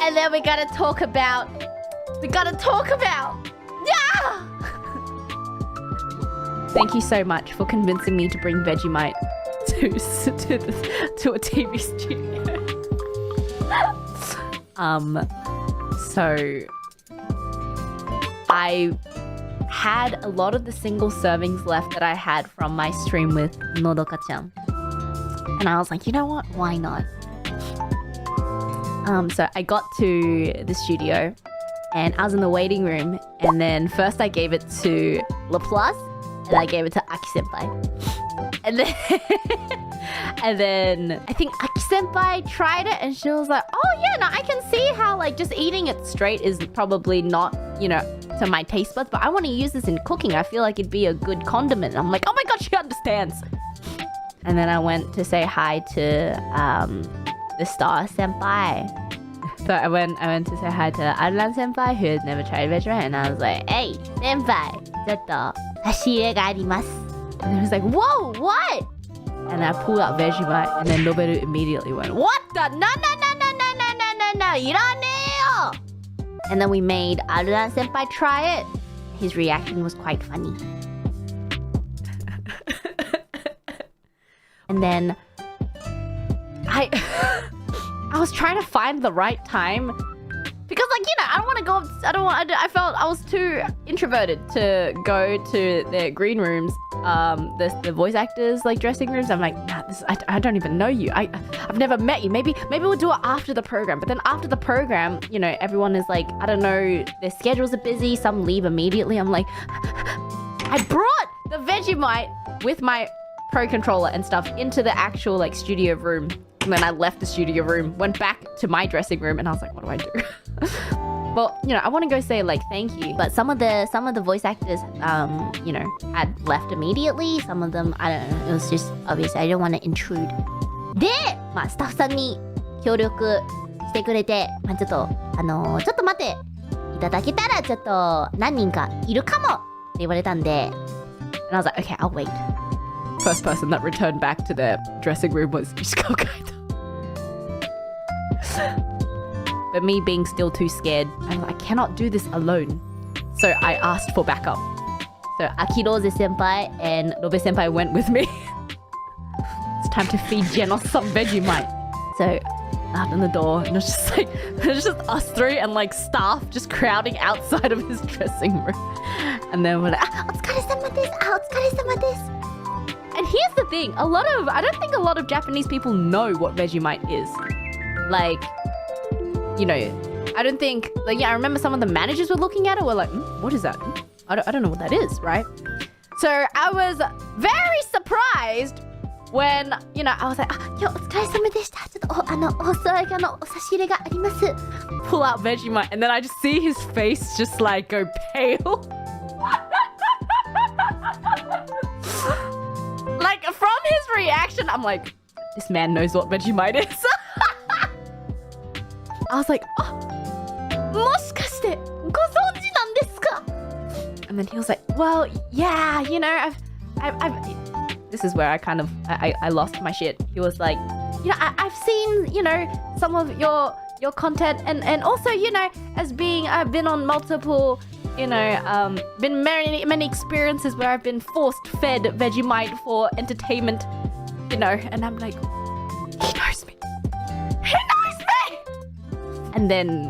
And then we gotta talk about... Yeah! Thank you so much for convincing me to bring Vegemite to a TV studio. So I had a lot of the single servings left that I had from my stream with Nodoka-chan. And I was like, you know what? Why not? So I got to the studio and I was in the waiting room, and then first I gave it to Laplace and I gave it to Aki-senpai. And then I think Aki-senpai tried it and she was like, oh yeah, no, I can see how like just eating it straight is probably not, you know, to my taste buds, but I want to use this in cooking. I feel like it'd be a good condiment. And I'm like, oh my god, she understands. And then I went to say hi to the star senpai. So I went to say hi to Arulan senpai, who had never tried Vegemite, and I was like, hey, senpai, ちょっと差し入れがあります. And he was like, whoa, what? And I pulled out Vegemite, and then Noberu immediately went, what the? No, iraneo! And then we made Arulan senpai try it. His reaction was quite funny. And then I was trying to find the right time because, like, you know, I don't want to go. I felt I was too introverted to go to the green rooms, the voice actors like dressing rooms. I'm like, nah, I don't even know you. I've never met you. Maybe we'll do it after the program. But then after the program, you know, everyone is like, I don't know, their schedules are busy. Some leave immediately. I'm like, I brought the Vegemite with my Pro controller and stuff into the actual like studio room. And then I left the studio room, went back to my dressing room, and I was like, what do I do? Well, you know, I want to go say like thank you, but some of the voice actors, you know, had left immediately. Some of them, I don't know, it was just obviously I don't want to intrude. で、まあスタッフさんに協力してくれて、まあちょっとちょっと待っていただけたらちょっと何人かいるかもって言われたんで、and I was like, okay, I'll wait. First person that returned back to their dressing room was Ishikawa Kaito. But me being still too scared, I'm like, I cannot do this alone. So I asked for backup. So Akirose senpai and Robe senpai went with me. It's time to feed Genos some Vegemite. So I opened the door and it was just like, it was just us three and like staff just crowding outside of his dressing room. And then we're like, otsukaresama desu, otsukaresama desu. And here's the thing, I don't think a lot of Japanese people know what Vegemite is. Like, you know, I don't think, like, yeah, I remember some of the managers were looking at it, were like, what is that? I don't know what that is, right? So I was very surprised when, you know, I was like, yo, otsukaresama deshita. ちょっとお差し入れがあります. Pull out Vegemite, and then I just see his face just like go pale. Like, from his reaction, I'm like, this man knows what Vegemite is. I was like, moshikashite, gozonji nan desu ka? And then he was like, well, yeah, you know, I've this is where I kind of, I lost my shit. He was like, you know, I've seen, you know, some of your content, and also, you know, as being, I've been on multiple, you know, been many experiences where I've been force-fed Vegemite for entertainment, you know, and I'm like, he knows me. He knows me! And then,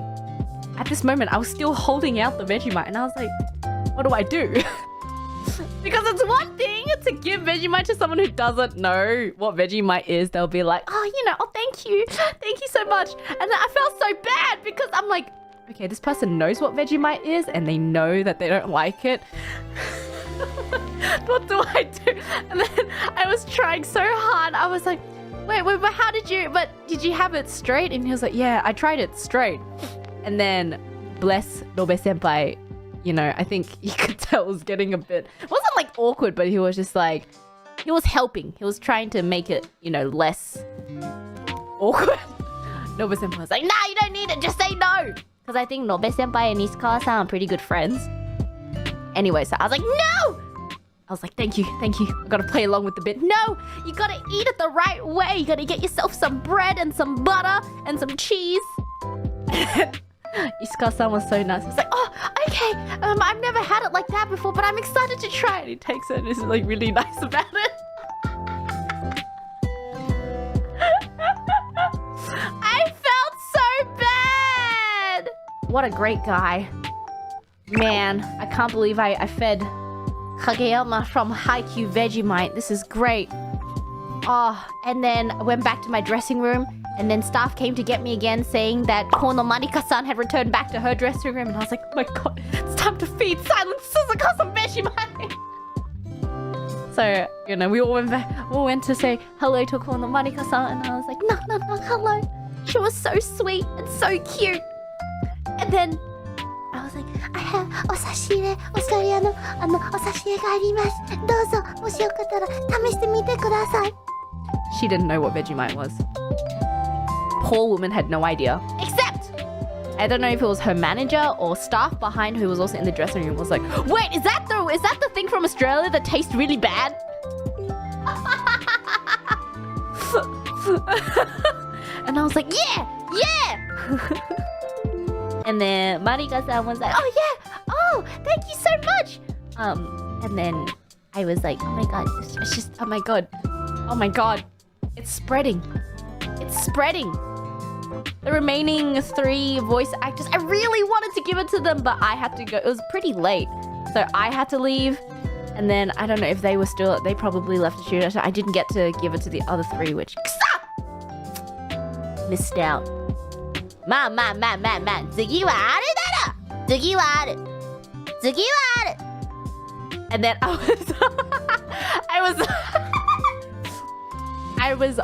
at this moment, I was still holding out the Vegemite, and I was like, what do I do? Because it's one thing to give Vegemite to someone who doesn't know what Vegemite is. They'll be like, oh, you know, oh, thank you so much. And then I felt so bad because I'm like, okay, this person knows what Vegemite is and they know that they don't like it. What do I do? And then I was trying so hard. I was like, wait, but how did you have it straight? And he was like, yeah, I tried it straight. And then bless Robe senpai, you know, I think you could tell was getting a bit, it wasn't like awkward, but he was just like, he was helping. He was trying to make it, you know, less awkward. Robe senpai was like, nah, you don't need it, just say no. Because I think Robe senpai and Ishikawa-san are pretty good friends. Anyway, so I was like, no! I was like, thank you. I gotta play along with the bit. No, you gotta eat it the right way. You gotta get yourself some bread and some butter and some cheese. Ishikawa-san was so nice. He was like, oh, okay, I've never had it like that before, but I'm excited to try it. He takes it and is like really nice about it. I felt so bad. What a great guy. Man, I can't believe I fed Kageyama from Haikyuu Vegemite. This is great. Oh, and then I went back to my dressing room, and then staff came to get me again, saying that Kono Marika-san had returned back to her dressing room, and I was like, oh my god, it's time to feed silent Suzuka some Vegemite. So, you know, we all went to say hello to Kono Marika-san, and I was like, no, hello. She was so sweet and so cute. And then I was like, I have お差し入れ、オーストラリアのお差し入れがあります。どうぞ、もしよかったら試してみてください。She didn't know what Vegemite was. Poor woman had no idea. Except, I don't know if it was her manager or staff behind who was also in the dressing room was like, wait, is that the thing from Australia that tastes really bad? And I was like, yeah! And then Marika-san was like, oh yeah, oh, thank you so much. And then I was like, oh my god, it's just, oh my god, it's spreading. The remaining 3 voice actors, I really wanted to give it to them, but I had to go. It was pretty late, so I had to leave. And then I don't know if they were still, they probably left the studio, so I didn't get to give it to the other 3, which missed out. まあ、次はあるだろ。次はある。And then I was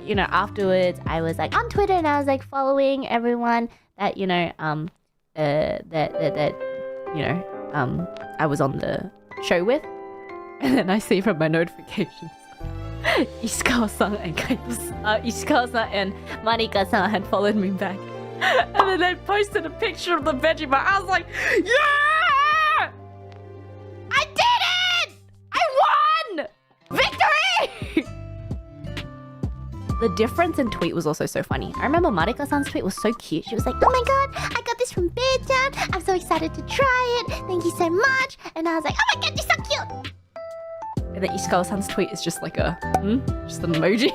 you know, afterwards I was like on Twitter, and I was like following everyone that, you know, that you know, I was on the show with. And then I see from my notifications Ishikawa-san and Ishikawa-san and Marika-san had followed me back. And then they posted a picture of the Vegemite. I was like, yeah! I did it! I won! Victory! The difference in tweet was also so funny. I remember Marika-san's tweet was so cute. She was like, oh my god, I got this from Bear-chan. I'm so excited to try it. Thank you so much. And I was like, oh my god, you're so cute! And then Ishikawa-san's tweet is just like a, just an emoji.